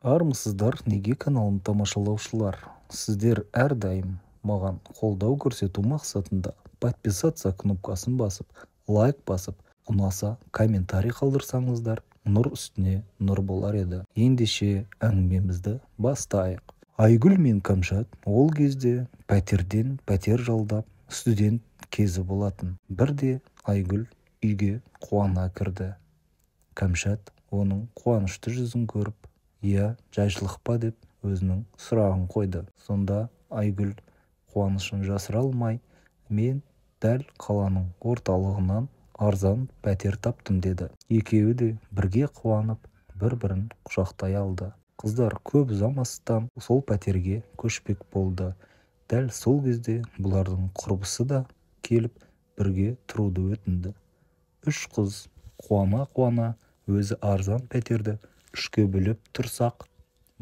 Армысыздар, неге каналын тамашалаушылар. Сіздер әрдайым маған қолдау көрсету мақсатында подписаться кнопкасын басып, лайк басып, ұнаса комментарий қалдырсаңыздар, нұр үстіне нұр болар еді. Ендеше әңгімемізді бастайық. Айгүл мен Кәмшат ол кезде пәтерден пәтер жалдап студент кезі болатын. Бірде Айгүл үйге қуана кірді. Кәмшат оның қуанышты жүзін көріп, «Иә, жайшылық па?» деп өзінің сұрағын қойды. Сонда Айгүл қуанышын жасыра алмай, «Мен дәл қаланың орталығынан арзан пәтер таптым» деді. Екеуі де бірге қуанып, бір-бірін құшақтай алды. Қыздар көп ұзамастан сол пәтерге көшпек болды. Дәл сол кезде бұлардың құрбысы да келіп бірге тұруды өтінді. Үш қыз қуана-қуана өзі арзан пәтерді үшке бөліп тұрсақ,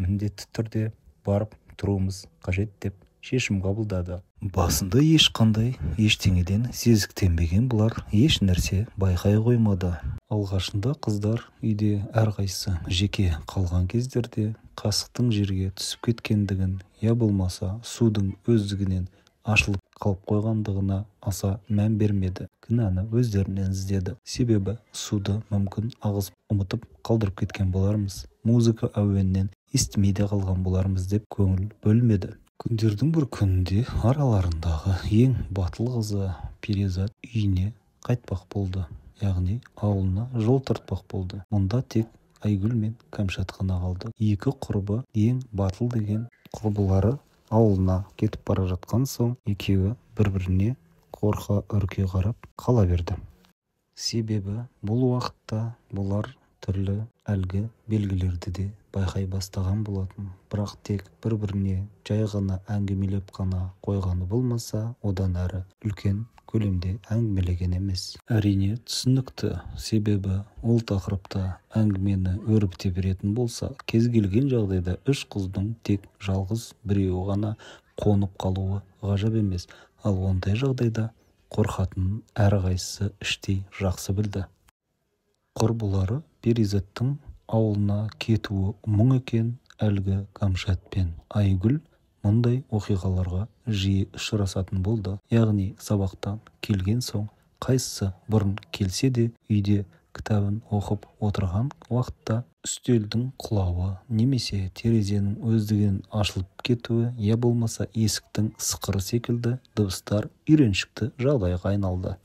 міндетті түрде барып тұруымыз қажет деп шешім қабылдады. Басында ешқандай ештеңеден сезіктенбеген бұлар еш нәрсе байқай қоймады. Алғашында қыздар үйде әрқайсысы жеке қалған кездерде қасықтың жерге түсіп кеткендігін, я болмаса судың өздігінен ашылып қалып қойғандығына аса мән бермеді. Кінәні өздерінен іздеді. Себебі суды мүмкін ағызып ұмытып қалдырып кеткен болармыз. Музыка әуенінен естімей де қалған болармыз деп көңіл бөлмеді. Күндердің бір күнінде араларындағы ең батыл қызы Перизат үйіне қайтпақ болды. Яғни ауылына жол тартпақ болды. Мұнда тек Айгүл мен Кәмшат қана қалды. Екі құрбы, ең батыл деген құрбылары ауылына кетіп бара жатқан соң, екеуі бір-біріне қорқа үрке қарап қала берді. Себебі бұл уақытта бұлар түрлі әлгі белгілерді де байқай бастаған болатын. Бірақ тек бір-біріне жай ғана әңгімелеп қана қойғаны болмаса, одан әрі үлкен көлемде әңгімелеген емес. Әрине түсінікті, себебі ол тақырыпта әңгімені өрбіте беретін болса, кез келген жағдайда үш қыздың тек жалғыз біреуі ғана қонып қалуы ғажап емес. Ал ондай жағдайда қорқатынын әрқайсысы іштей жақсы білді. Құрбылары Перизаттың ауылына кетуі мұң екен. Әлгі Кәмшат пен Айгүл мұндай оқиғаларға жиі ұшырасатын болды. Яғни сабақтан келген соң қайсысы бұрын келсе де үйде кітабын оқып отырған уақытта үстелдің құлауы немесе терезенің өздігінен ашылып кетуі, я болмаса есіктің сықыры секілді дыбыстар үйреншікті жағдайға айналды.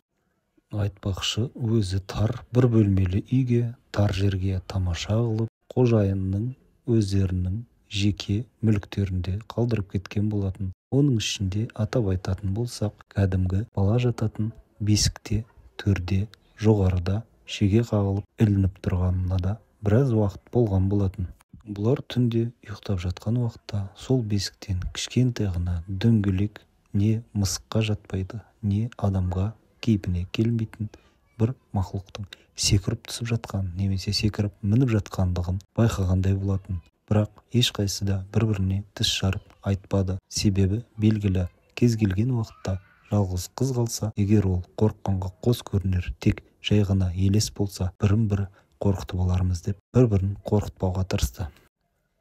Айтпақшы, өзі тар бір бөлмелі үйге, тар жерге тамаша қылып, қожайынның өздерінің жеке мүліктерінде қалдырып кеткен болатын. Оның ішінде атап айтатын болсақ, кәдімгі бала жататын бесікте, төрде, жоғарыда шеге қағылып ілініп тұрғанына да біраз уақыт болған болатын. Бұлар түнде ұйықтап жатқан уақытта сол бесіктен кішкентай ғана дөңгелек не мысыққа жатпайды, не адамға кейпіне келмейтін бір мақұлықтың секіріп түсіп жатқан немесе секіріп мініп жатқандығын байқағандай болатын. Бірақ ешқайсысы да бір-біріне тіс жарып айтпады. Себебі белгілі, кез келген уақытта жалғыз қыз қалса, егер ол қорыққанға қос көрінер, тек жай ғана елес болса, бірін-бірі қорқытып алармыз деп бір-бірін қорқытпауға тырысты.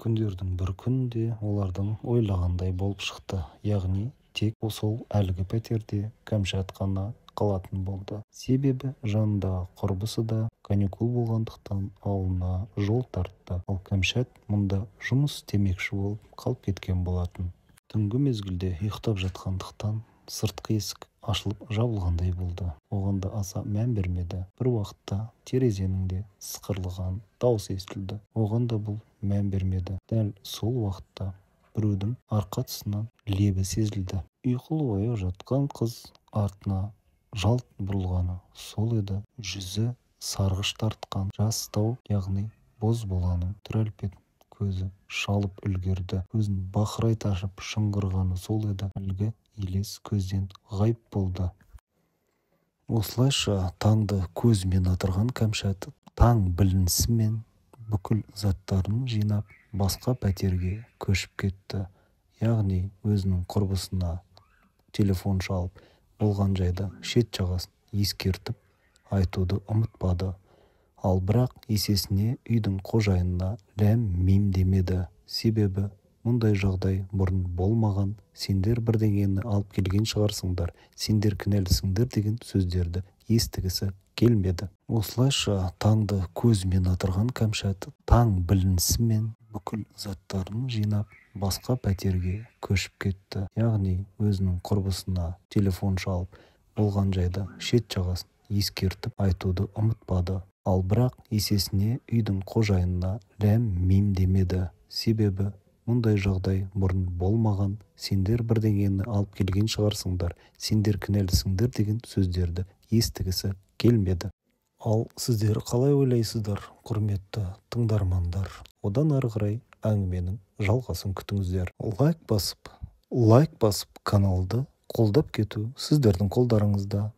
Күндердің бір күнінде олардың ойлағандай болып шықты. Яғни тек сол әлгі пәтерде Кәмшат қана қалатын болды. Себебі жанындағы құрбысы да каникул болғандықтан ауылына жол тартты. Ал Кәмшат мұнда жұмыс істемекші болып қалып кеткен болатын. Түнгі мезгілде ұйықтап жатқандықтан сыртқы есік ашылып жабылғандай болды. Оған да аса мән бермеді. Бір уақытта терезенің де сықырлаған дауыс естілді. Оған да бұл мән бермеді. Дәл сол уақытта біреудің арқа тұсынан лебі сезілді. Ұйқылы ояу жатқан қыз артына жалт бұрылғаны сол еді. Жүзі сарғыш тартқан жастау, яғни боз боланың түрәлпет көзі шалып үлгерді. Көзін бақырайта ашып шыңғырғаны сол еді. Әлгі елес көзден ғайып болды. Осылайша таңды көзімен атырған Кәмшат таң білінісімен бүкіл заттарын жинап басқа пәтерге көшіп кетті. Яғни өзінің құрбысына телефон шалып болған жайда шет жағасын ескертіп айтуды ұмытпады. ал бірақ есесіне үйдің қожайынына ләм-мим демеді. Себебі мұндай жағдай бұрын болмаған, сендер бірдеңені алып келген шығарсыңдар, сендер кінәлісіңдер деген сөздерді естігісі келмеді. Осылайша таңды көзімен атырған Кәмшат таң білінісімен бүкіл заттарын жинап басқа пәтерге көшіп кетті. Яғни өзінің құрбысына телефон шалып болған жайда шет жағасын ескертіп айтуды ұмытпады. Ал бірақ есесіне үйдің қожайынына ләм-мим демеді. Себебі мұндай жағдай бұрын болмаған, сендер бірдеңені алып келген шығарсыңдар, сендер кінәлісіңдер деген сөздерді естігісі келмеді. Ал сіздер қалай ойлайсыздар, құрметті тыңдармандар? Одан ары қарай әңгіменің жалғасын күтіңіздер. Лайк басып каналды қолдап кету сіздердің қолдарыңызда.